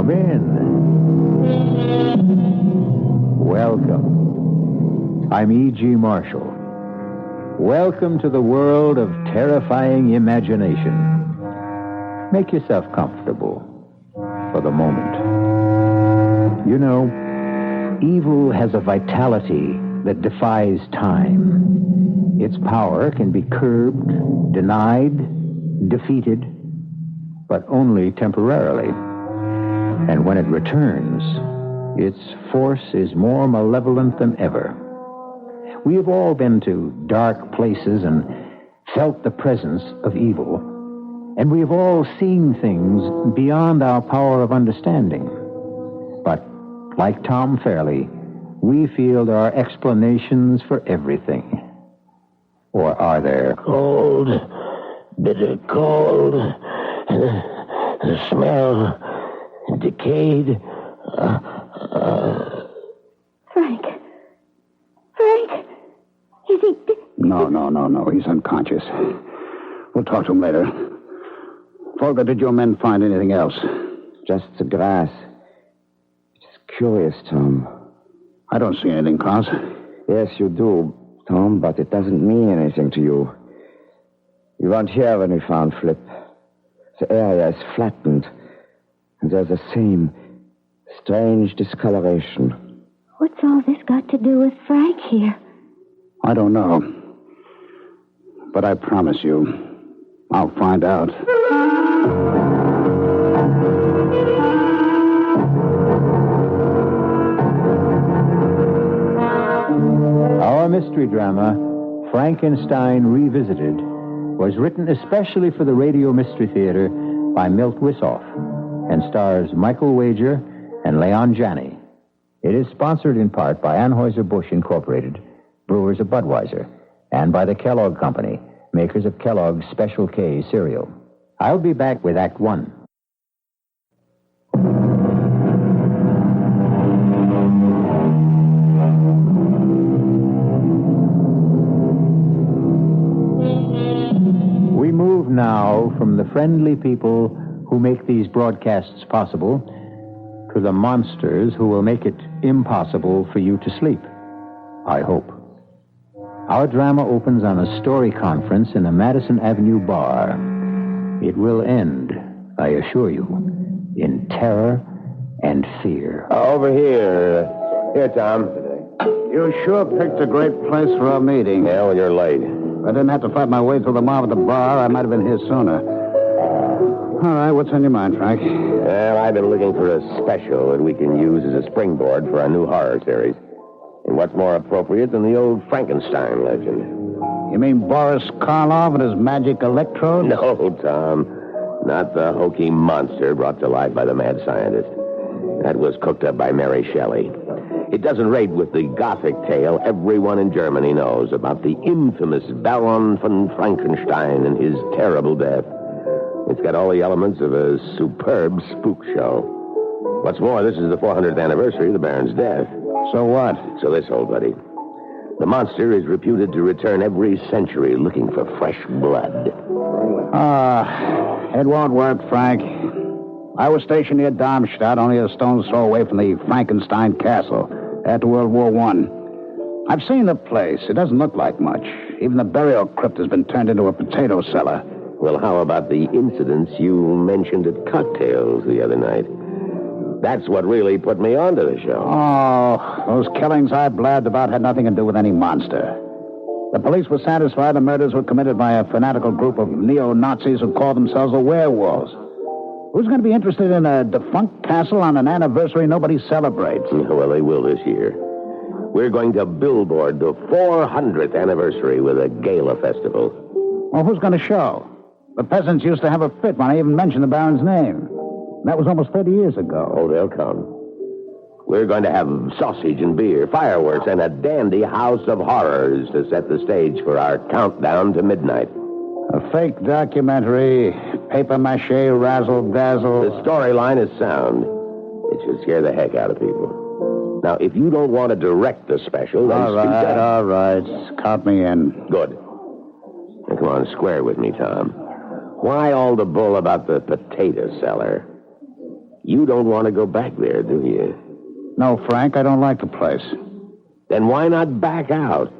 Come in. Welcome. I'm E.G. Marshall. Welcome to the world of terrifying imagination. Make yourself comfortable for the moment. You know, evil has a vitality that defies time. Its power can be curbed, denied, defeated, but only temporarily. And when it returns, its force is more malevolent than ever. We have all been to dark places and felt the presence of evil. And we have all seen things beyond our power of understanding. But, like Tom Fairley, we feel there are explanations for everything. Or are there? Cold, bitter cold, the smell, decayed. Frank, is he... No. He's unconscious. We'll talk to him later. Folger, did your men find anything else? Just the grass. It's curious, Tom. I don't see anything, Klaus. Yes, you do, Tom, but it doesn't mean anything to you. You weren't here when we found Flip. The area is flattened, and there's the same strange discoloration. What's all this got to do with Frank here? I don't know. But I promise you, I'll find out. Our mystery drama, Frankenstein Revisited, was written especially for the Radio Mystery Theater by Milt Wissoff and stars Michael Wager and Leon Janney. It is sponsored in part by Anheuser-Busch Incorporated, brewers of Budweiser, and by the Kellogg Company, makers of Kellogg's Special K cereal. I'll be back with Act One. We move now from the friendly people who make these broadcasts possible to the monsters who will make it impossible for you to sleep. I hope. Our drama opens on a story conference in a Madison Avenue bar. It will end, I assure you, in terror and fear. Over here. Here, Tom. You sure picked a great place for our meeting. Yeah, well, you're late. If I didn't have to fight my way through the mob at the bar, I might have been here sooner. All right, what's on your mind, Frank? Well, I've been looking for a special that we can use as a springboard for our new horror series. And what's more appropriate than the old Frankenstein legend? You mean Boris Karloff and his magic electrode? No, Tom. Not the hokey monster brought to life by the mad scientist. That was cooked up by Mary Shelley. It doesn't rate with the Gothic tale everyone in Germany knows about the infamous Baron von Frankenstein and his terrible death. It's got all the elements of a superb spook show. What's more, this is the 400th anniversary of the Baron's death. So what? So this, old buddy. The monster is reputed to return every century looking for fresh blood. It won't work, Frank. I was stationed near Darmstadt, only a stone's throw away from the Frankenstein Castle after World War I. I've seen the place. It doesn't look like much. Even the burial crypt has been turned into a potato cellar. Well, how about the incidents you mentioned at cocktails the other night? That's what really put me onto the show. Oh, those killings I blabbed about had nothing to do with any monster. The police were satisfied the murders were committed by a fanatical group of neo-Nazis who call themselves the werewolves. Who's going to be interested in a defunct castle on an anniversary nobody celebrates? Well, they will this year. We're going to billboard the 400th anniversary with a gala festival. Well, who's going to show? The peasants used to have a fit when I even mentioned the Baron's name. That was almost 30 years ago. Oh, they'll come. We're going to have sausage and beer, fireworks, and a dandy house of horrors to set the stage for our countdown to midnight. A fake documentary, papier-mâché, razzle-dazzle. The storyline is sound. It should scare the heck out of people. Now, if you don't want to direct the special, then All right. Count me in. Good. Now, come on, square with me, Tom. Why all the bull about the potato cellar? You don't want to go back there, do you? No, Frank, I don't like the place. Then why not back out?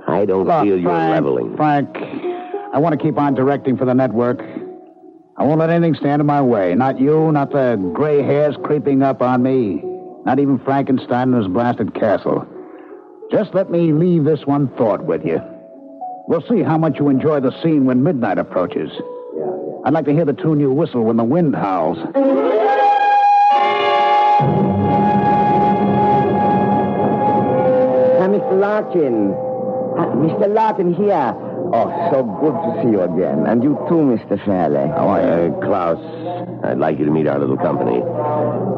I don't feel you're leveling. Frank, I want to keep on directing for the network. I won't let anything stand in my way. Not you, not the gray hairs creeping up on me. Not even Frankenstein and his blasted castle. Just let me leave this one thought with you. We'll see how much you enjoy the scene when midnight approaches. I'd like to hear the tune you whistle when the wind howls. Mr. Larkin. Mr. Larkin here. Oh, so good to see you again. And you too, Mr. Fairley. How are you, Klaus? I'd like you to meet our little company.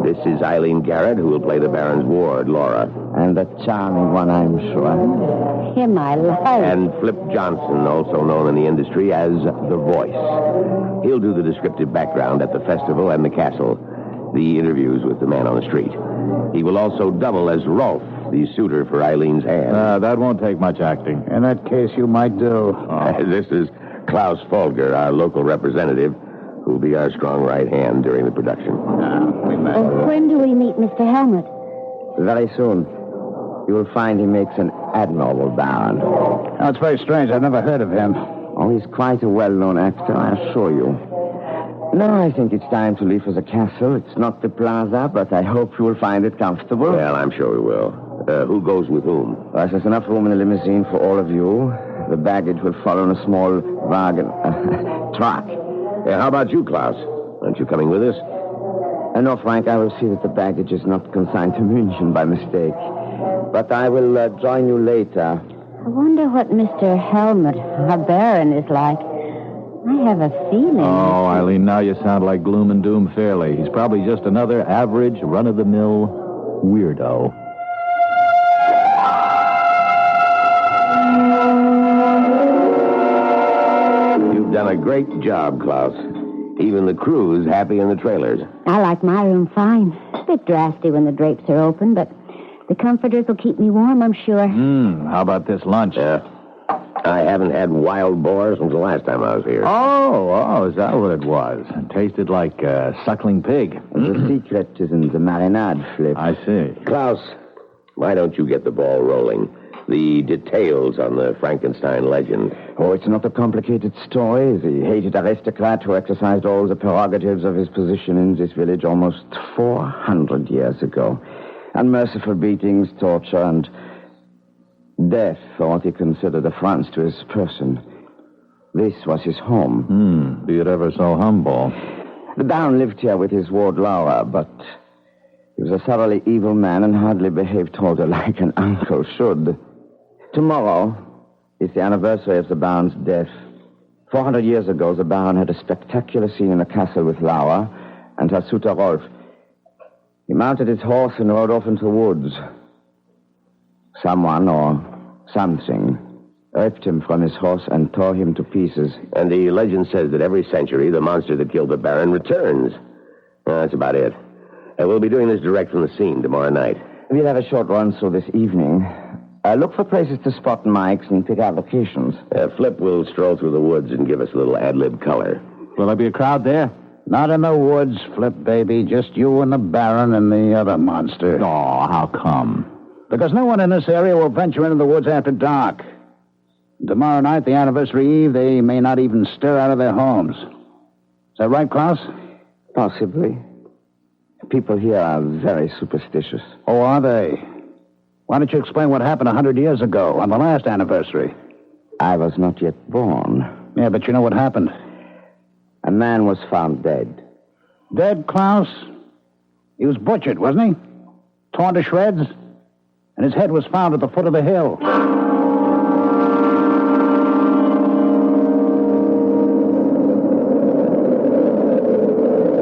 This is Eileen Garrett, who will play the Baron's ward, Laura. And a charming one, I'm sure. Him I like. And Flip Johnson, also known in the industry as The Voice. He'll do the descriptive background at the festival and the castle, the interviews with the man on the street. He will also double as Rolf, the suitor for Eileen's hand. That won't take much acting. In that case, you might do. This is Klaus Folger, our local representative, who'll be our strong right hand during the production. We met. When do we meet Mr. Helmut? Very soon. You will find he makes an admirable Baron. Oh, it's very strange. I've never heard of him. Oh, he's quite a well-known actor, I assure you. No, I think it's time to leave for the castle. It's not the plaza, but I hope you will find it comfortable. Well, I'm sure we will. Who goes with whom? Well, there's enough room in the limousine for all of you. The baggage will follow in a small wagon... truck. How about you, Klaus? Aren't you coming with us? No, Frank, I will see that the baggage is not consigned to München by mistake. But I will join you later. I wonder what Mr. Helmut, our Baron, is like. I have a feeling. Oh, Eileen, now you sound like Gloom and Doom Fairley. He's probably just another average, run-of-the-mill weirdo. You've done a great job, Klaus. Even the crew's happy in the trailers. I like my room fine. A bit drafty when the drapes are open, but the comforters will keep me warm, I'm sure. How about this lunch? Yeah. I haven't had wild boar since the last time I was here. Oh, is that what it was? It tasted like suckling pig. The secret is in the marinade, Flip. I see. Klaus, why don't you get the ball rolling? The details on the Frankenstein legend. Oh, it's not a complicated story. The hated aristocrat who exercised all the prerogatives of his position in this village almost 400 years ago. Unmerciful beatings, torture, and death for what he considered affronts to his person. This was his home. Be it ever so humble. The Baron lived here with his ward Laura, but he was a thoroughly evil man and hardly behaved toward her like an uncle should. Tomorrow is the anniversary of the Baron's death. 400 years ago, the Baron had a spectacular scene in the castle with Laura and her suitor Rolf. He mounted his horse and rode off into the woods. Someone or something ripped him from his horse and tore him to pieces. And the legend says that every century, the monster that killed the Baron returns. That's about it. We'll be doing this direct from the scene tomorrow night. We'll have a short run through this evening. Look for places to spot mics and pick out locations. Flip will stroll through the woods and give us a little ad-lib color. Will there be a crowd there? Not in the woods, Flip, baby. Just you and the Baron and the other monster. Oh, how come? Because no one in this area will venture into the woods after dark. Tomorrow night, the anniversary eve, they may not even stir out of their homes. Is that right, Klaus? Possibly. People here are very superstitious. Oh, are they? Why don't you explain what happened 100 years ago on the last anniversary? I was not yet born. Yeah, but you know what happened. A man was found dead. Dead, Klaus? He was butchered, wasn't he? Torn to shreds? And his head was found at the foot of the hill.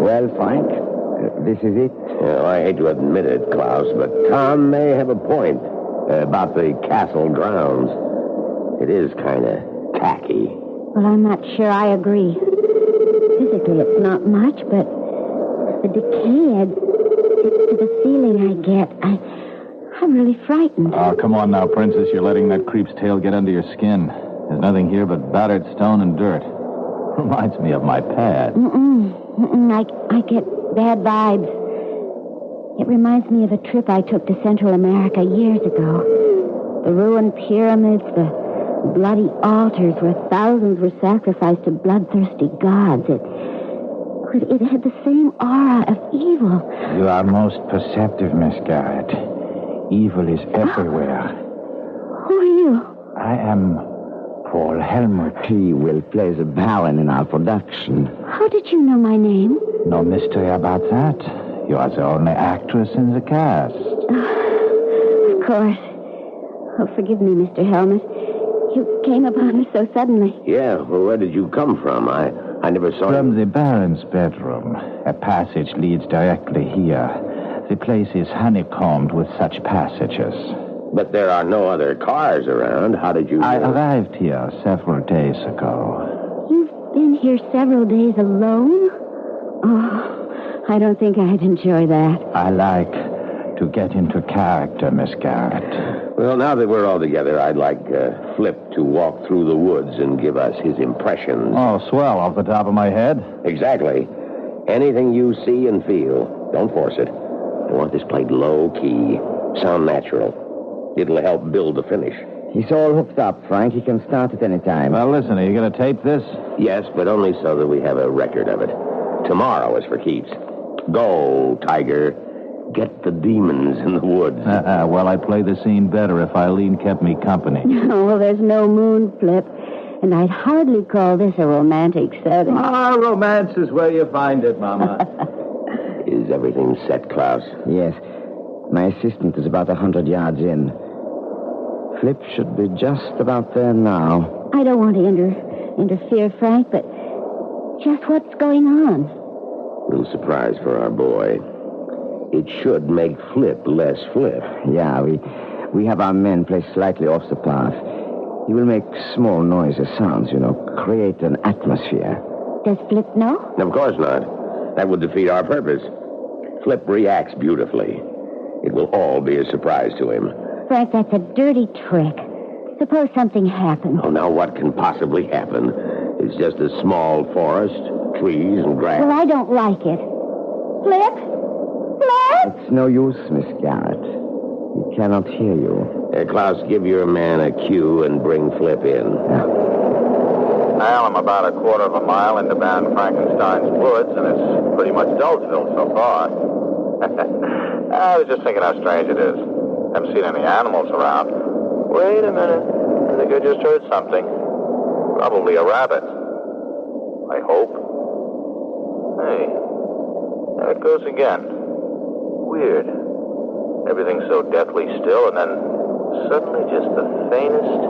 Well, Frank, this is it. I hate to admit it, Klaus, but Tom may have a point about the castle grounds. It is kind of tacky. Well, I'm not sure I agree. Physically, it's not much, but the decay adds to the feeling I get. I'm really frightened. Oh, come on now, Princess. You're letting that creep's tail get under your skin. There's nothing here but battered stone and dirt. Reminds me of my past. I get bad vibes. It reminds me of a trip I took to Central America years ago. The ruined pyramids, the bloody altars where thousands were sacrificed to bloodthirsty gods. It had the same aura of evil. You are most perceptive, Miss Garrett. Evil is everywhere. Who are you? I am Paul Helmut. He will play the Baron in our production. How did you know my name? No mystery about that. You are the only actress in the cast. Of course. Oh, forgive me, Mr. Helmut. You came upon us so suddenly. Yeah, well, where did you come from? I never saw From you. the Baron's bedroom. A passage leads directly here. The place is honeycombed with such passages. But there are no other cars around. How did you... I arrived here several days ago. You've been here several days alone? Oh, I don't think I'd enjoy that. I like to get into character, Miss Garrett. Well, now that we're all together, I'd like Flip to walk through the woods and give us his impressions. Oh, swell, off the top of my head. Exactly. Anything you see and feel, don't force it. I want this played low-key, sound natural. It'll help build the finish. He's all hooked up, Frank. He can start at any time. Well, listen, are you going to tape this? Yes, but only so that we have a record of it. Tomorrow is for keeps. Go, Tiger. Get the demons in the woods. Well, I'd play the scene better if Arlene kept me company. Oh, well, there's no moon, Flip. And I'd hardly call this a romantic setting. Romance is where you find it, Mama. Is everything set, Klaus? Yes. My assistant is about 100 yards in. Flip should be just about there now. I don't want to interfere, Frank, but just what's going on? Little surprise for our boy. It should make Flip less Flip. Yeah, we have our men placed slightly off the path. He will make small noises, sounds, create an atmosphere. Does Flip know? Of course not. That would defeat our purpose. Flip reacts beautifully. It will all be a surprise to him. Frank, that's a dirty trick. Suppose something happened. Oh, now what can possibly happen? It's just a small forest, trees and grass. Well, I don't like it. Flip? Flip? It's no use, Miss Garrett. He cannot hear you. Klaus, give your man a cue and bring Flip in. Well, I'm about a quarter of a mile into Baron Frankenstein's woods, and it's pretty much Dulceville so far. I was just thinking how strange it is. Haven't seen any animals around. Wait a minute. I think I just heard something. Probably a rabbit. I hope. Hey, there it goes again. Weird. Everything's so deathly still, and then suddenly just the faintest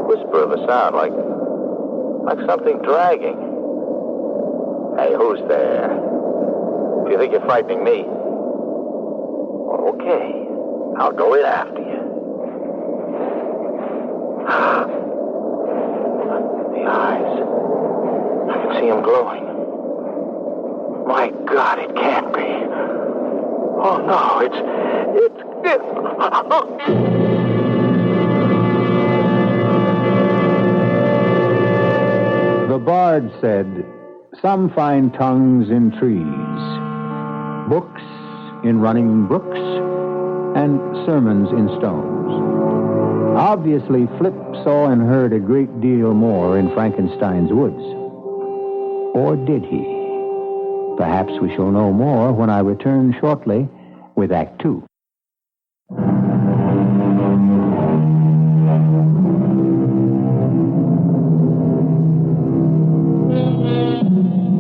whisper of a sound, like something dragging. Hey, who's there? If you think you're frightening me, okay, I'll go in after you. The eyes. I can see them glowing. My God, it can't be. Oh, no, it's... The bard said, some find tongues in trees, books in running brooks, and sermons in stones. Obviously, Flip saw and heard a great deal more in Frankenstein's woods. Or did he? Perhaps we shall know more when I return shortly with Act Two.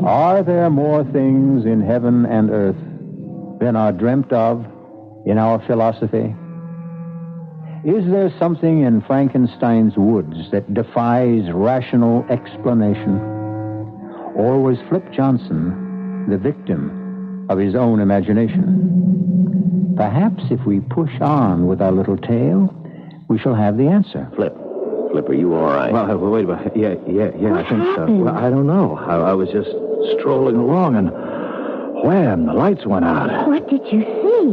Are there more things in heaven and earth than are dreamt of in our philosophy? Is there something in Frankenstein's woods that defies rational explanation? Or was Flip Johnson the victim of his own imagination? Perhaps if we push on with our little tale, we shall have the answer. Flip, are you all right? Well, wait a minute. Yeah, What I think so. happened? Well, I don't know. I was just strolling along, and wham, the lights went out. What did you see?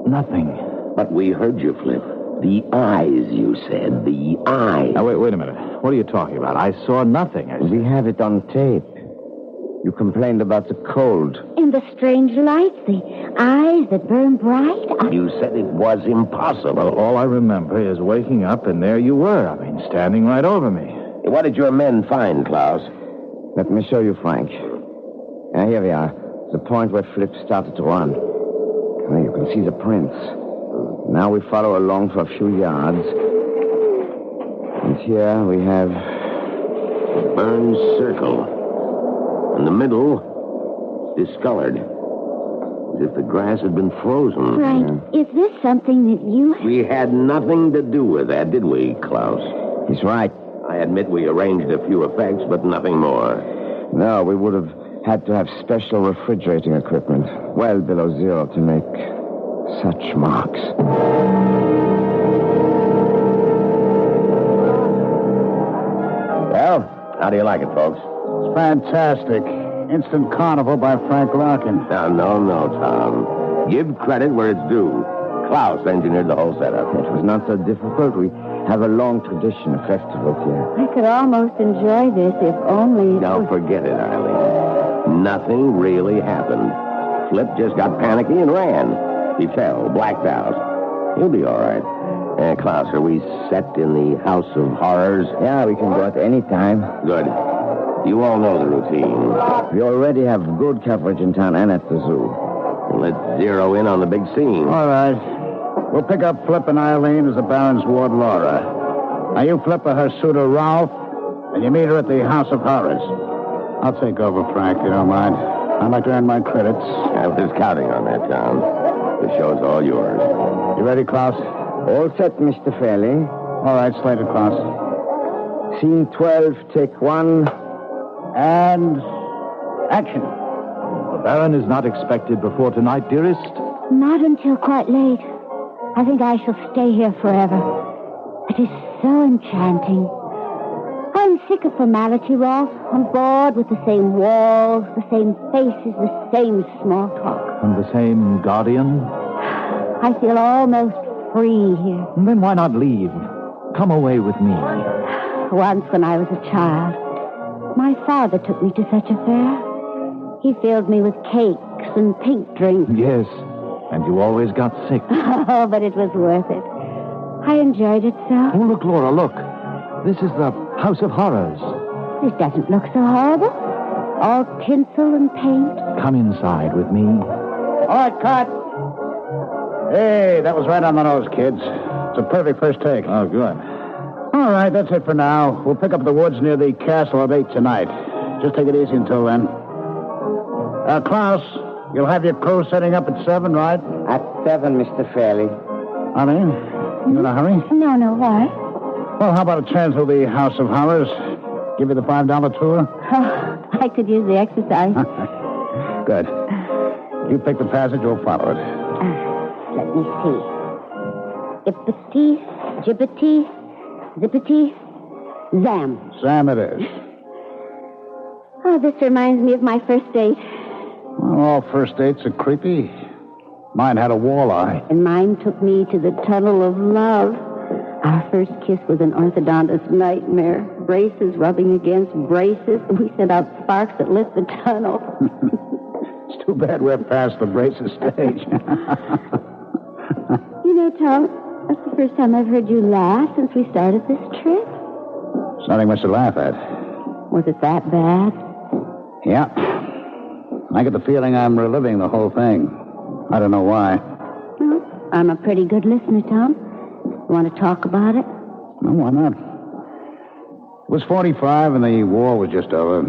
Nothing. But we heard you, Flip. The eyes, you said. The eyes. Now, wait a minute. What are you talking about? I saw nothing. We have it on tape. You complained about the cold. And the strange lights, the eyes that burn bright. You said it was impossible. Well, all I remember is waking up, and there you were. I mean, standing right over me. What did your men find, Klaus? Let me show you, Frank. Here we are. The point where Flip started to run. Well, you can see the prints. Now we follow along for a few yards. And here we have... a burned circle. In the middle, discolored. As if the grass had been frozen. Frank, is this something that you... We had nothing to do with that, did we, Klaus? He's right. I admit we arranged a few effects, but nothing more. No, we would have had to have special refrigerating equipment well below zero to make such marks. Well, how do you like it, folks? It's fantastic. Instant Carnival by Frank Larkin. No, Tom. Give credit where it's due. Klaus engineered the whole setup. It was not so difficult. We have a long tradition of festivals here. I could almost enjoy this if only... Now forget it, Arlene. Nothing really happened. Flip just got panicky and ran. He fell, blacked out. He'll be all right. Klaus, are we set in the House of Horrors? Yeah, we can go at any time. Good. You all know the routine. We already have good coverage in town and at the zoo. Let's zero in on the big scene. All right. We'll pick up Flip and Arlene as the Baron's ward, Laura. Now, you Flip her suitor, Ralph, and you meet her at the House of Horrors. I'll take over, Frank, if you don't mind. I'd like to earn my credits. I was counting on that, Tom. The show's all yours. You ready, Klaus? All set, Mr. Fairley. All right, slated, Klaus. Scene 12, take 1. And... action. The Baron is not expected before tonight, dearest. Not until quite late. I think I shall stay here forever. It is so enchanting. I'm sick of formality, Ralph. I'm bored with the same walls, the same faces, the same small talk. And the same guardian. I feel almost free here. And then why not leave? Come away with me. Once when I was a child, my father took me to such a fair. He filled me with cakes and pink drinks. Yes, and you always got sick. Oh, but it was worth it. I enjoyed it so. Oh, look, Laura, look. This is the House of Horrors. This doesn't look so horrible. All tinsel and paint. Come inside with me. All right, cut. Hey, that was right on the nose, kids. It's a perfect first take. Oh, good. All right, that's it for now. We'll pick up the woods near the castle at 8 tonight. Just take it easy until then. Klaus, you'll have your crew setting up at 7, right? At 7, Mr. Fairley. Arlene, you in a hurry? No, why? Well, how about a turn through the House of Horrors? Give you the $5 tour? Oh, I could use the exercise. Good. You pick the passage, we'll follow it. Let me see. Ippity, jibbity, zippity, zam. Sam it is. Oh, this reminds me of my first date. Well, all first dates are creepy. Mine had a walleye. And mine took me to the tunnel of love. Our first kiss was an orthodontist's nightmare. Braces rubbing against braces. We sent out sparks that lit the tunnel. It's too bad we're past the braces stage. You know, Tom, that's the first time I've heard you laugh since we started this trip. It's nothing much to laugh at. Was it that bad? Yeah. I get the feeling I'm reliving the whole thing. I don't know why. Well, I'm a pretty good listener, Tom. You want to talk about it? Well, why not? It was 45 and the war was just over.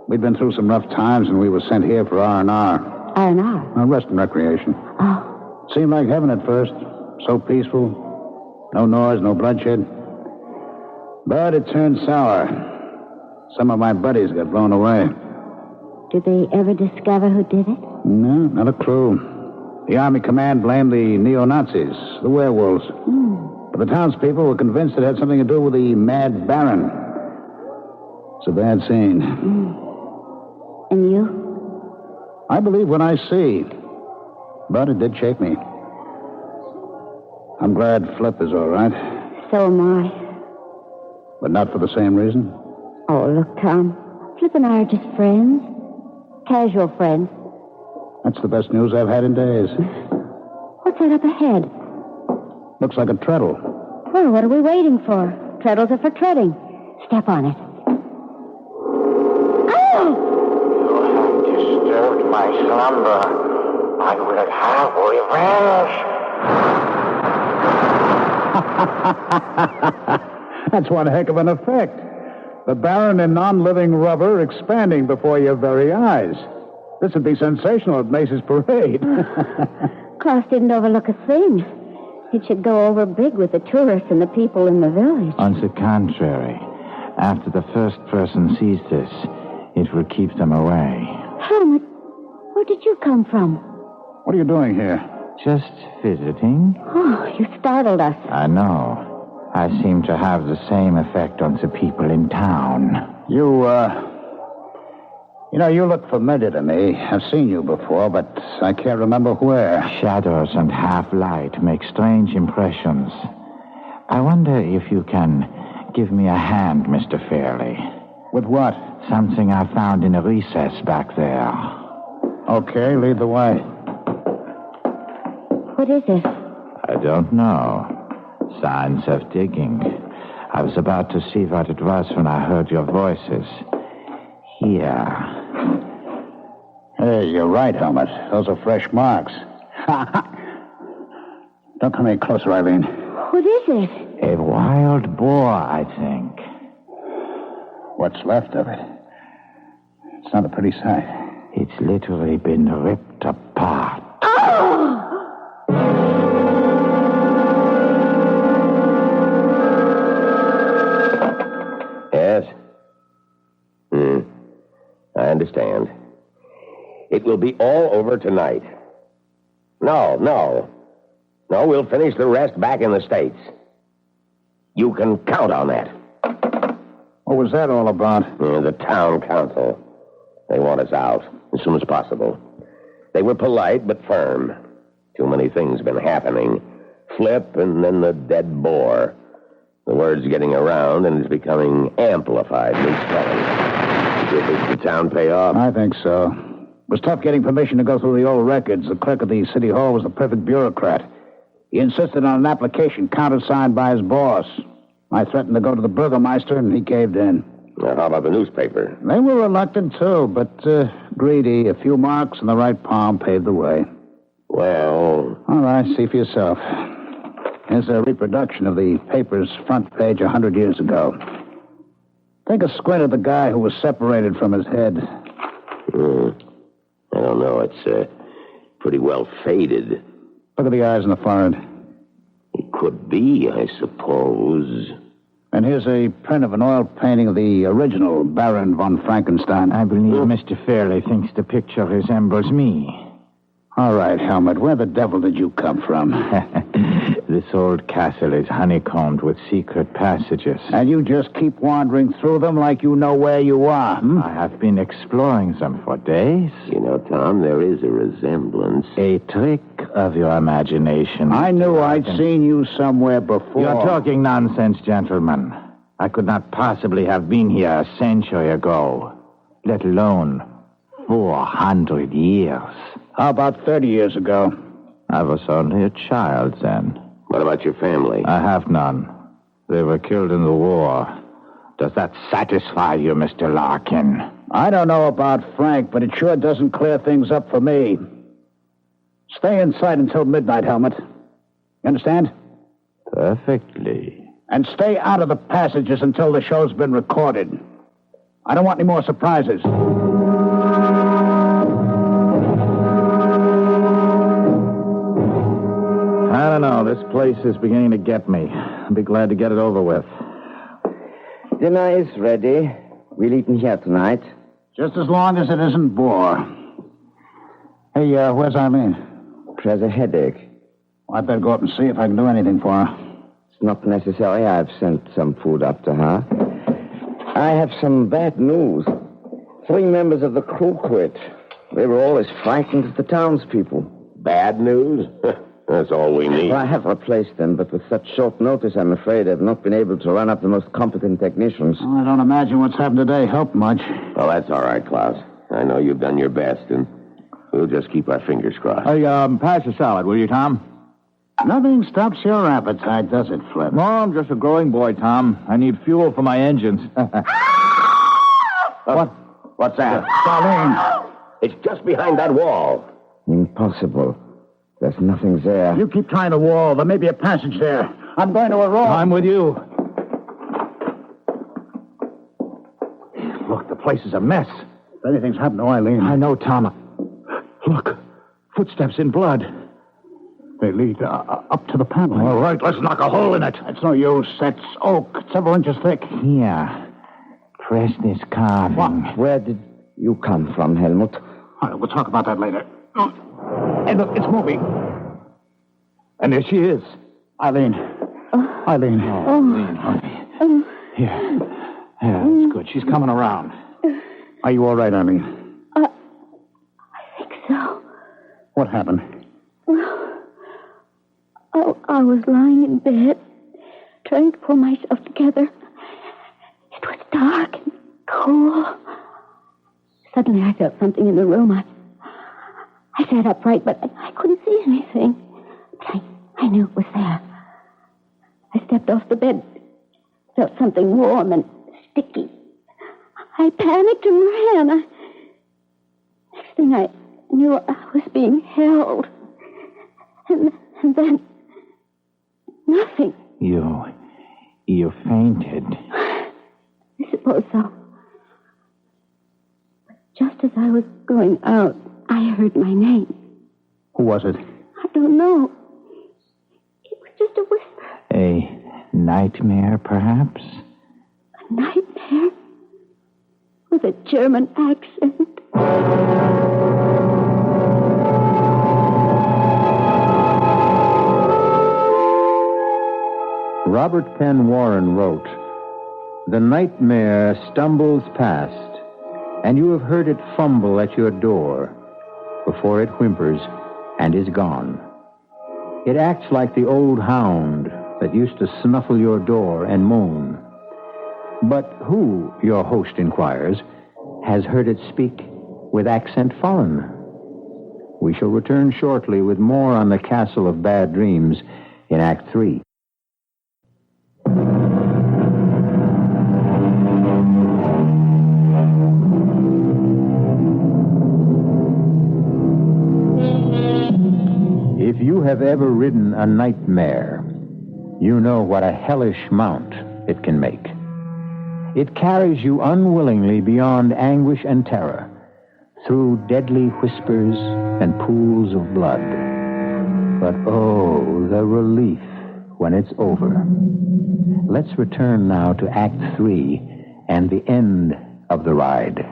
We'd been through some rough times and we were sent here for R&R. R&R? Rest and recreation. Oh. Seemed like heaven at first. So peaceful. No noise, no bloodshed. But it turned sour. Some of my buddies got blown away. Did they ever discover who did it? No, not a clue. The Army command blamed the neo-Nazis, the werewolves. But the townspeople were convinced it had something to do with the Mad Baron. It's a bad scene. And you? I believe what I see. But it did shake me. I'm glad Flip is all right. So am I. But not for the same reason? Oh, look, Tom. Flip and I are just friends. Casual friends. That's the best news I've had in days. What's that up ahead? Looks like a treadle. Well, what are we waiting for? Treadles are for treading. Step on it. Oh! You have disturbed my slumber. I will have revenge. That's one heck of an effect. The Baron in non-living rubber expanding before your very eyes. This would be sensational at Mace's parade. Klaus didn't overlook a thing. It should go over big with the tourists and the people in the village. On the contrary, after the first person sees this, it will keep them away. Helmut, where did you come from? What are you doing here? Just visiting? Oh, you startled us. I know. I seem to have the same effect on the people in town. You look familiar to me. I've seen you before, but I can't remember where. Shadows and half-light make strange impressions. I wonder if you can give me a hand, Mr. Fairley. With what? Something I found in a recess back there. Okay, lead the way. What is it? I don't know. Signs of digging. I was about to see what it was when I heard your voices. Here. Hey, you're right, Helmut. Those are fresh marks. Don't come any closer, Arlene. What is it? A wild boar, I think. What's left of it? It's not a pretty sight. It's literally been ripped apart. Oh! Yes? I understand. It will be all over tonight. No, we'll finish the rest back in the States. You can count on that. What was that all about? The town council. They want us out as soon as possible. They were polite but firm. Too many things been happening. Flip and then the dead boar. The word's getting around and is becoming amplified with spelling. Do you think the town pay off? I think so. It was tough getting permission to go through the old records. The clerk of the city hall was the perfect bureaucrat. He insisted on an application countersigned by his boss. I threatened to go to the burgomaster, and he caved in. Now, how about the newspaper? They were reluctant, too, but greedy. A few marks in the right palm paved the way. Well... All right, see for yourself. Here's a reproduction of the paper's front page 100 years ago. Take a squint at the guy who was separated from his head. I don't know. It's pretty well faded. Look at the eyes and the forehead. It could be, I suppose. And here's a print of an oil painting of the original Baron von Frankenstein. I believe Mr. Fairley thinks the picture resembles me. All right, Helmut, where the devil did you come from? This old castle is honeycombed with secret passages. And you just keep wandering through them like you know where you are, I have been exploring them for days. You know, Tom, there is a resemblance. A trick of your imagination. I knew I'd seen you somewhere before. You're talking nonsense, gentlemen. I could not possibly have been here a century ago, let alone 400 years. How about 30 years ago? I was only a child then. What about your family? I have none. They were killed in the war. Does that satisfy you, Mr. Larkin? I don't know about Frank, but it sure doesn't clear things up for me. Stay inside until midnight, Helmut. You understand? Perfectly. And stay out of the passages until the show's been recorded. I don't want any more surprises. I don't know. This place is beginning to get me. I'll be glad to get it over with. Dinner is ready. We'll eat in here tonight. Just as long as it isn't boar. Hey, where's Arlene? She has a headache. Well, I'd better go up and see if I can do anything for her. It's not necessary. I've sent some food up to her. I have some bad news. 3 members of the crew quit. They were all as frightened as the townspeople. Bad news? That's all we need. Well, I have replaced them, but with such short notice, I'm afraid I've not been able to run up the most competent technicians. Well, I don't imagine what's happened today helped much. Well, that's all right, Klaus. I know you've done your best, and we'll just keep our fingers crossed. Hey, pass the salad, will you, Tom? Nothing stops your appetite, does it, Flip? No, I'm just a growing boy, Tom. I need fuel for my engines. What's that? Arlene. It's just behind that wall. Impossible. There's nothing there. You keep trying the wall. There may be a passage there. I'm going to a room. I'm with you. Look, the place is a mess. If anything's happened to Eileen. I know, Tom. Look, footsteps in blood. They lead up to the panel. All right, let's knock a hole in it. It's no use. That's oak, several inches thick. Here. Press this carving. What? Where did you come from, Helmut? All right, we'll talk about that later. Hey, look, it's moving. And there she is. Eileen. Eileen. Here. Yeah, that's good. She's coming around. Are you all right, Eileen? I think so. What happened? I was lying in bed, trying to pull myself together. It was dark and cool. Suddenly I felt something in the room. I sat upright, but I couldn't see anything. But I knew it was there. I stepped off the bed, felt something warm and sticky. I panicked and ran. Next thing I knew, I was being held. And then... nothing. You fainted. I suppose so. But just as I was going out, I heard my name. Who was it? I don't know. It was just a whisper. A nightmare, perhaps? A nightmare? With a German accent. Robert Penn Warren wrote, "The nightmare stumbles past, and you have heard it fumble at your door before it whimpers and is gone. It acts like the old hound that used to snuffle your door and moan. But who, your host inquires, has heard it speak with accent foreign?" We shall return shortly with more on the Castle of Bad Dreams in Act 3. If you have ever ridden a nightmare, you know what a hellish mount it can make. It carries you unwillingly beyond anguish and terror, through deadly whispers and pools of blood. But oh, the relief when it's over. Let's return now to Act 3 and the end of the ride.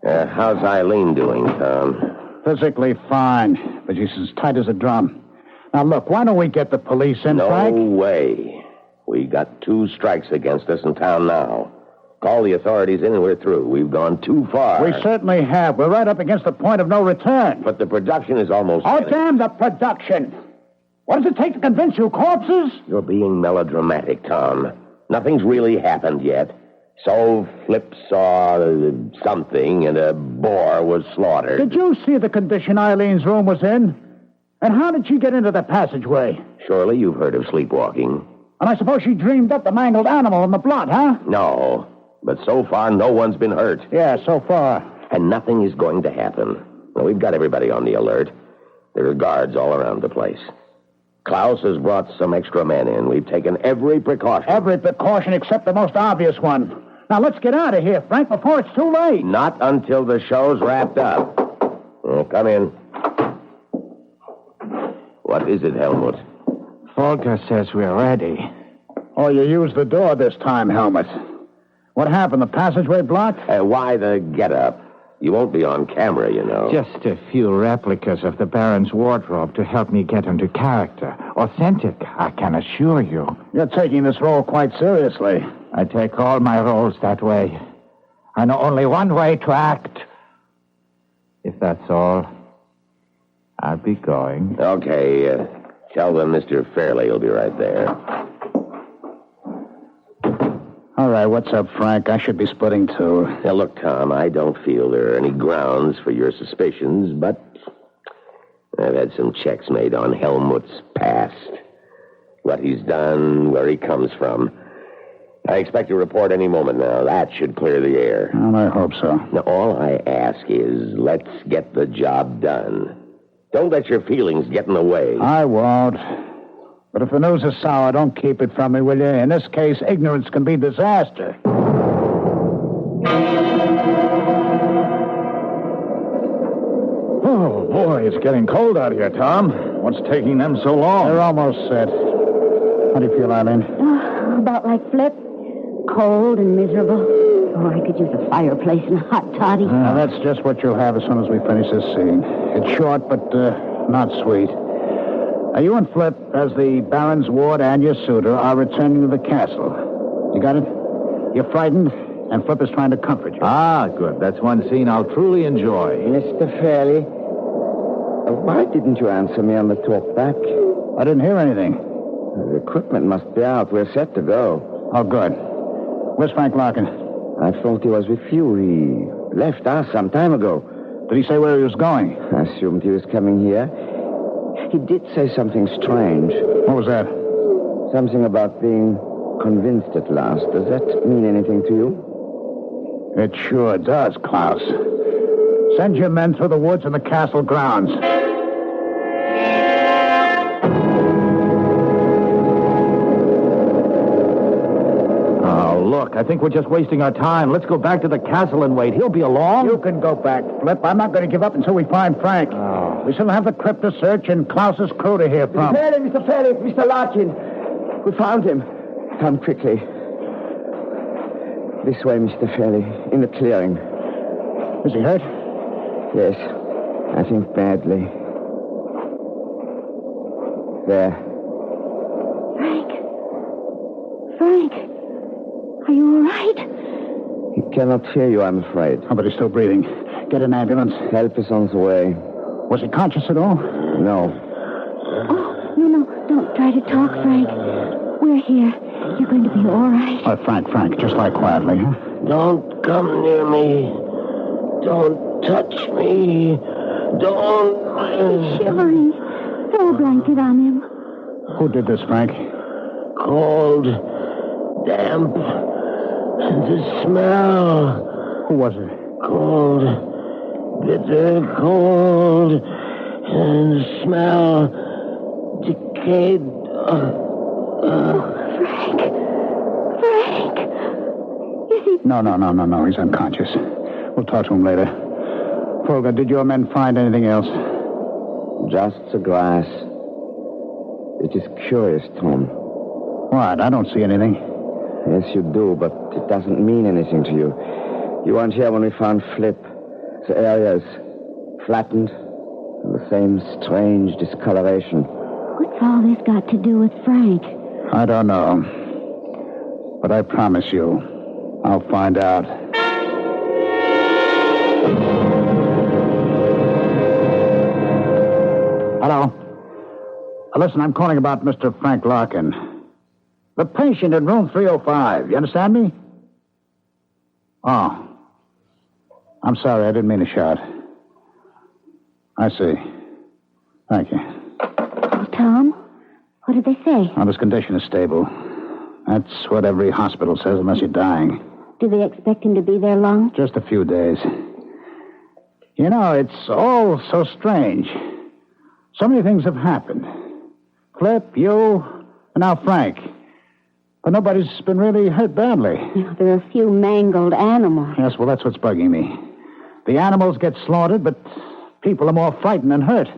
How's Eileen doing, Tom? Physically fine, but she's as tight as a drum. Now, look, why don't we get the police in, Frank? No way. We got 2 strikes against us in town now. Call the authorities in and we're through. We've gone too far. We certainly have. We're right up against the point of no return. But the production is almost Oh, finished. damn the production! What does it take to convince you, corpses? You're being melodramatic, Tom. Nothing's really happened yet. So Flip saw something and a boar was slaughtered. Did you see the condition Eileen's room was in? And how did she get into the passageway? Surely you've heard of sleepwalking. And I suppose she dreamed up the mangled animal in the blood, huh? No, but so far no one's been hurt. Yeah, so far. And nothing is going to happen. Well, we've got everybody on the alert. There are guards all around the place. Klaus has brought some extra men in. We've taken every precaution. Every precaution except the most obvious one. Now, let's get out of here, Frank, before it's too late. Not until the show's wrapped up. Come in. What is it, Helmut? Volker says we're ready. Oh, you used the door this time, Helmut. What happened? The passageway blocked? Why the get-up? You won't be on camera, you know. Just a few replicas of the Baron's wardrobe to help me get into character. Authentic, I can assure you. You're taking this role quite seriously. I take all my roles that way. I know only one way to act. If that's all, I'll be going. Okay, tell them Mr. Fairley will be right there. All right, what's up, Frank? I should be splitting, too. Now, look, Tom, I don't feel there are any grounds for your suspicions, but I've had some checks made on Helmut's past. What he's done, where he comes from. I expect a report any moment now. That should clear the air. Well, I hope so. Now, all I ask is let's get the job done. Don't let your feelings get in the way. I won't. But if the news is sour, don't keep it from me, will you? In this case, ignorance can be disaster. Oh, boy, it's getting cold out here, Tom. What's taking them so long? They're almost set. How do you feel, Arlene? About like Flip. Cold and miserable. Oh, I could use a fireplace and a hot toddy. That's just what you'll have as soon as we finish this scene. It's short, but not sweet. You and Flip, as the Baron's ward and your suitor, are returning to the castle. You got it? You're frightened, and Flip is trying to comfort you. Ah, good. That's one scene I'll truly enjoy. Mr. Fairley, why didn't you answer me on the talk back? I didn't hear anything. The equipment must be out. We're set to go. Oh, good. Where's Frank Larkin? I thought he was with you. He left us some time ago. Did he say where he was going? I assumed he was coming here. He did say something strange. What was that? Something about being convinced at last. Does that mean anything to you? It sure does, Klaus. Send your men through the woods and the castle grounds. Look, I think we're just wasting our time. Let's go back to the castle and wait. He'll be along. You can go back, Flip. I'm not going to give up until we find Frank. Oh. We still have the crypt to search and Klaus's crew to hear from. Mr. Fairley, Mr. Larkin. We found him. Come quickly. This way, Mr. Fairley, in the clearing. Is he hurt? Yes, I think badly. There. Frank, are you all right? He cannot hear you, I'm afraid. Oh, but he's still breathing. Get an ambulance. Help is on the way. Was he conscious at all? No. Oh, no, don't try to talk, Frank. We're here. You're going to be all right. Frank, just lie quietly, huh? Don't come near me. Don't touch me. Don't... He's shivering. Throw a blanket on him. Who did this, Frank? Cold, damp, and the smell. Who was it? Cold, bitter cold, and the smell, decayed. Frank. Is he... No. He's unconscious. We'll talk to him later. Folger, did your men find anything else? Just the grass. It is curious, Tom. What? I don't see anything. Yes, you do, but it doesn't mean anything to you. You weren't here when we found Flip. The area is flattened, and the same strange discoloration. What's all this got to do with Frank? I don't know. But I promise you, I'll find out. Hello. Listen, I'm calling about Mr. Frank Larkin. The patient in room 305. You understand me? Oh. I'm sorry, I didn't mean to shout. I see. Thank you. Tom, what did they say? Well, his condition is stable. That's what every hospital says unless you're dying. Do they expect him to be there long? Just a few days. You know, it's all so strange. So many things have happened. Flip, you, and now Frank. But nobody's been really hurt badly. Yeah, there are a few mangled animals. Yes, well, that's what's bugging me. The animals get slaughtered, but people are more frightened than hurt.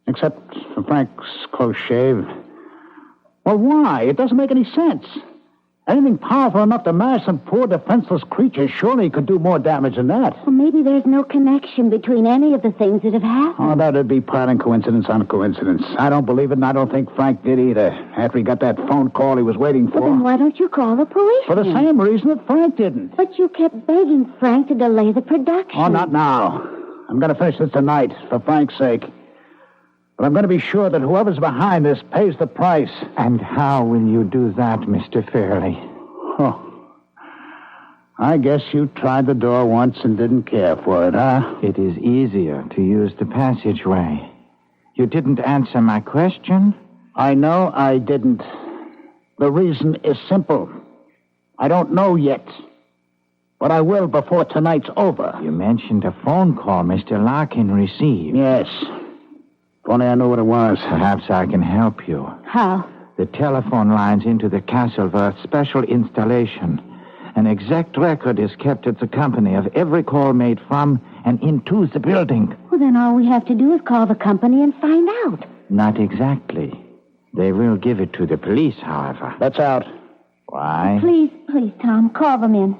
Except for Frank's close shave. Well, why? It doesn't make any sense. Anything powerful enough to mash some poor defenseless creature surely could do more damage than that. Well, maybe there's no connection between any of the things that have happened. Oh, that'd be piling coincidence on coincidence. I don't believe it, and I don't think Frank did either. After he got that phone call he was waiting for. Well, then why don't you call the police? For the same reason that Frank didn't. But you kept begging Frank to delay the production. Oh, not now. I'm going to finish this tonight, for Frank's sake. But I'm going to be sure that whoever's behind this pays the price. And how will you do that, Mr. Fairley? Oh. I guess you tried the door once and didn't care for it, huh? It is easier to use the passageway. You didn't answer my question? I know I didn't. The reason is simple. I don't know yet. But I will before tonight's over. You mentioned a phone call Mr. Larkin received. Yes. If only I knew what it was. Perhaps I can help you. How? The telephone lines into the castle were a special installation. An exact record is kept at the company of every call made from and into the building. Well, then all we have to do is call the company and find out. Not exactly. They will give it to the police, however. That's out. Why? Please, Tom, call them in.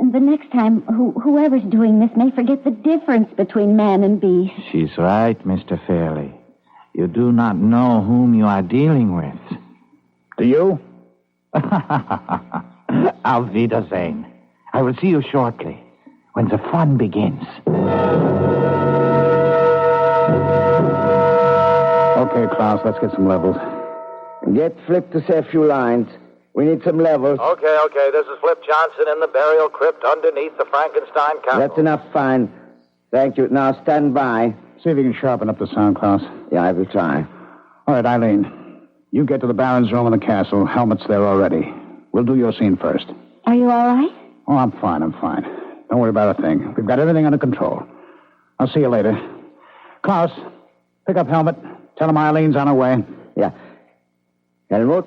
And the next time, whoever's doing this may forget the difference between man and beast. She's right, Mr. Fairley. You do not know whom you are dealing with. Do you? Auf Wiedersehen. I will see you shortly, when the fun begins. Okay, Klaus, let's get some levels. Get Flip to say a few lines. We need some levels. Okay. This is Flip Johnson in the burial crypt underneath the Frankenstein Castle. That's enough, fine. Thank you. Now stand by. See if you can sharpen up the sound, Klaus. Yeah, I will try. All right, Arlene. You get to the Baron's room in the castle. Helmet's there already. We'll do your scene first. Are you all right? Oh, I'm fine. Don't worry about a thing. We've got everything under control. I'll see you later. Klaus, pick up Helmet. Tell him Eileen's on her way. Yeah. Helmut?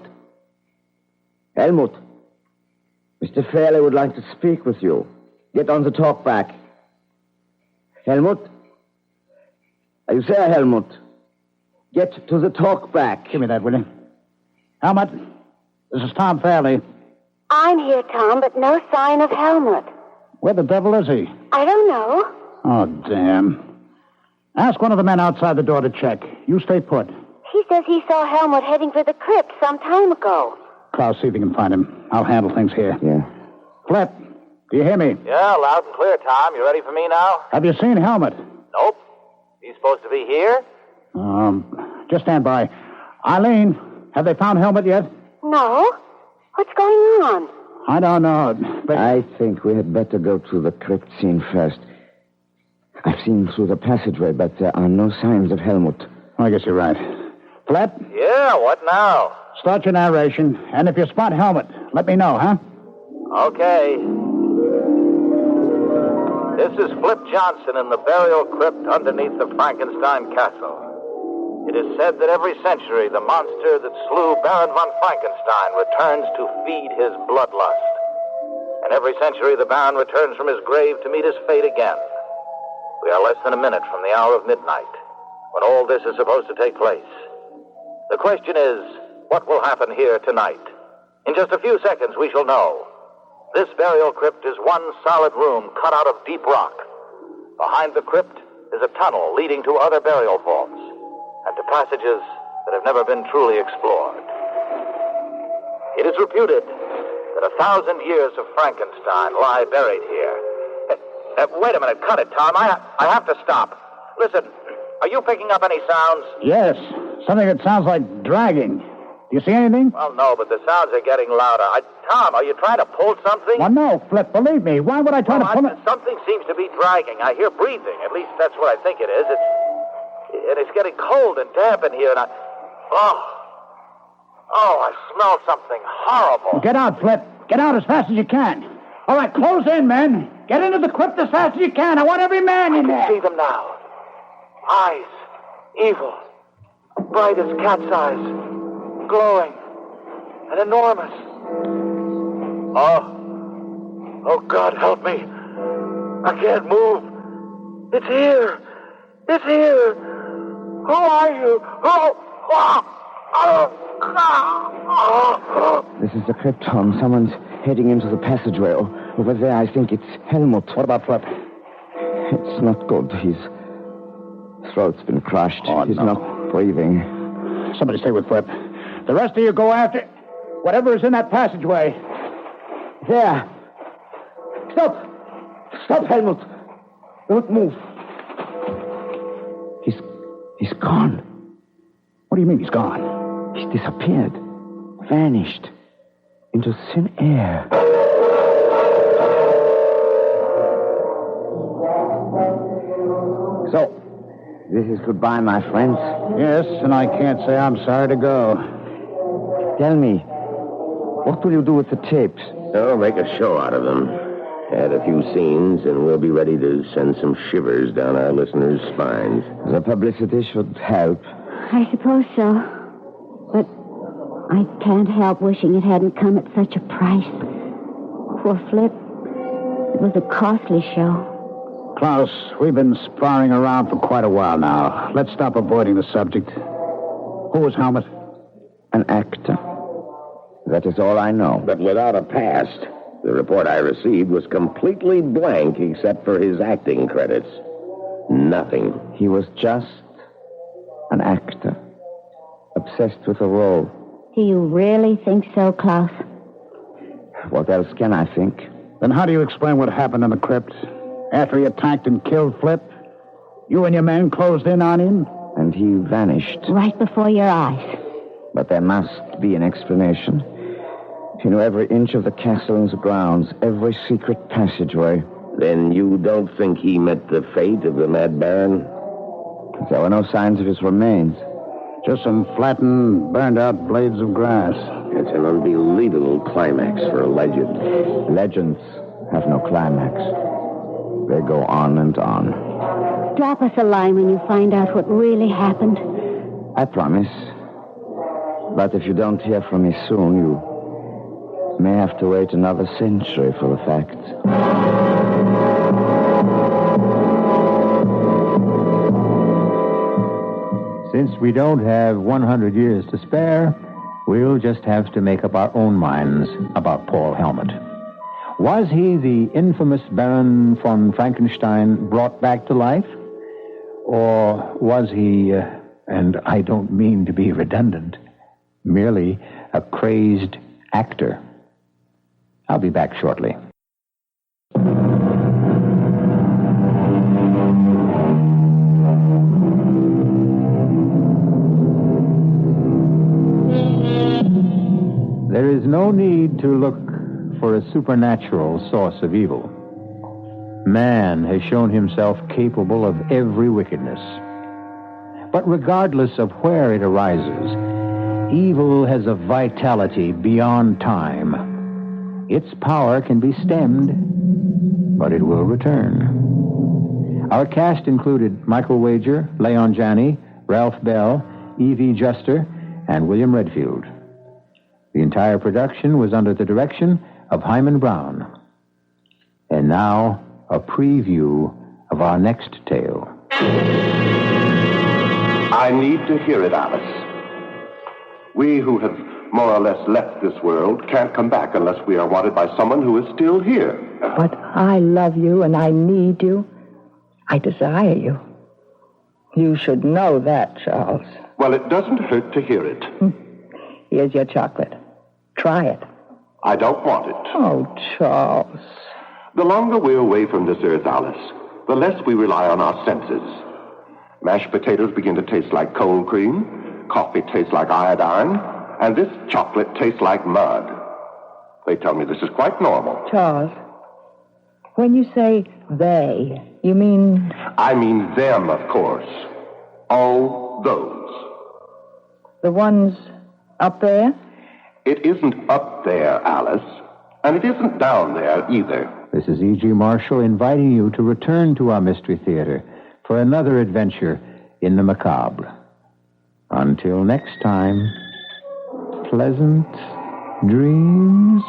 Mr. Fairley would like to speak with you. Get on the talk back. Helmut? Are you there, Helmut? Get to the talk back. Give me that, will you? Helmut, this is Tom Fairley. I'm here, Tom, but no sign of Helmut. Where the devil is he? I don't know. Oh, damn. Ask one of the men outside the door to check. You stay put. He says he saw Helmut heading for the crypt some time ago. Klaus, see if you can find him. I'll handle things here. Yeah. Flip, do you hear me? Yeah, loud and clear, Tom. You ready for me now? Have you seen Helmut? Nope. He's supposed to be here? Just stand by. Arlene, have they found Helmut yet? No. What's going on? I don't know, but... I think we had better go to the crypt scene first. I've seen through the passageway, but there are no signs of Helmut. I guess you're right. Flip, Yeah, what now? start your narration, and if you spot Helmut, let me know, huh? Okay. This is Flip Johnson in the burial crypt underneath the Frankenstein Castle. It is said that every century the monster that slew Baron von Frankenstein returns to feed his bloodlust. And every century the Baron returns from his grave to meet his fate again. We are less than a minute from the hour of midnight, when all this is supposed to take place. The question is, what will happen here tonight? In just a few seconds we shall know. This burial crypt is one solid room cut out of deep rock. Behind the crypt is a tunnel leading to other burial vaults and to passages that have never been truly explored. It is reputed that 1,000 years of Frankenstein lie buried here. Wait a minute, cut it, Tom. I have to stop. Listen, are you picking up any sounds? Yes, something that sounds like dragging. Do you see anything? Well, no, but the sounds are getting louder. Tom, are you trying to pull something? Well, no, Flip, believe me. Why would I try to pull it? Something seems to be dragging. I hear breathing. At least that's what I think it is. It's getting cold and damp in here, and I smell something horrible. Get out, Flip. Get out as fast as you can. All right, close in, men. Get into the crypt as fast as you can. I want every man in there. I can see them now. Eyes. Evil. Bright as cat's eyes. Glowing. And enormous. Oh, God, help me. I can't move. It's here. It's here. Who are you? This is the crypt, Tom. Someone's heading into the passageway. Over there, I think it's Helmut. What about Flip? It's not good. His throat's been crushed. Oh, He's no. not breathing. Somebody stay with Flip. The rest of you go after whatever is in that passageway. There. Stop, Helmut. Don't move. He's gone. What do you mean he's gone? He's disappeared. Vanished. Into thin air. So, this is goodbye, my friends. Yes, and I can't say I'm sorry to go. Tell me, what will you do with the tapes? Oh, make a show out of them. Add a few scenes, and we'll be ready to send some shivers down our listeners' spines. The publicity should help. I suppose so. But I can't help wishing it hadn't come at such a price. Poor Flip. It was a costly show. Klaus, we've been sparring around for quite a while now. Let's stop avoiding the subject. Who was Helmut? An actor. That is all I know. But without a past. The report I received was completely blank except for his acting credits. Nothing. He was just an actor. Obsessed with a role. Do you really think so, Klaus? What else can I think? Then how do you explain what happened in the crypt? After he attacked and killed Flip, you and your men closed in on him? And he vanished. Right before your eyes. But there must be an explanation. He knew every inch of the castle and the grounds, every secret passageway. Then you don't think he met the fate of the Mad Baron? There were no signs of his remains. Just some flattened, burned-out blades of grass. It's an unbelievable climax for a legend. Legends have no climax. They go on and on. Drop us a line when you find out what really happened. I promise. But if you don't hear from me soon, you may have to wait another century for the facts. Since we don't have 100 years to spare, we'll just have to make up our own minds about Paul Helmut. Was he the infamous Baron von Frankenstein brought back to life? Or was he, and I don't mean to be redundant, merely a crazed actor? I'll be back shortly. There is no need to look for a supernatural source of evil. Man has shown himself capable of every wickedness. But regardless of where it arises, evil has a vitality beyond time. Its power can be stemmed, but it will return. Our cast included Michael Wager, Leon Janney, Ralph Bell, E.V. Juster, and William Redfield. The entire production was under the direction of Hyman Brown. And now, a preview of our next tale. I need to hear it, Alice. We who have more or less left this world can't come back unless we are wanted by someone who is still here. But I love you and I need you. I desire you. You should know that, Charles. Well, it doesn't hurt to hear it. Here's your chocolate. Try it. I don't want it. Oh, Charles. The longer we're away from this earth, Alice, the less we rely on our senses. Mashed potatoes begin to taste like cold cream, coffee tastes like iodine, and this chocolate tastes like mud. They tell me this is quite normal. Charles, when you say they, you mean... I mean them, of course. All those. The ones up there? It isn't up there, Alice, and it isn't down there either. This is E.G. Marshall inviting you to return to our Mystery Theater for another adventure in the macabre. Until next time, pleasant dreams.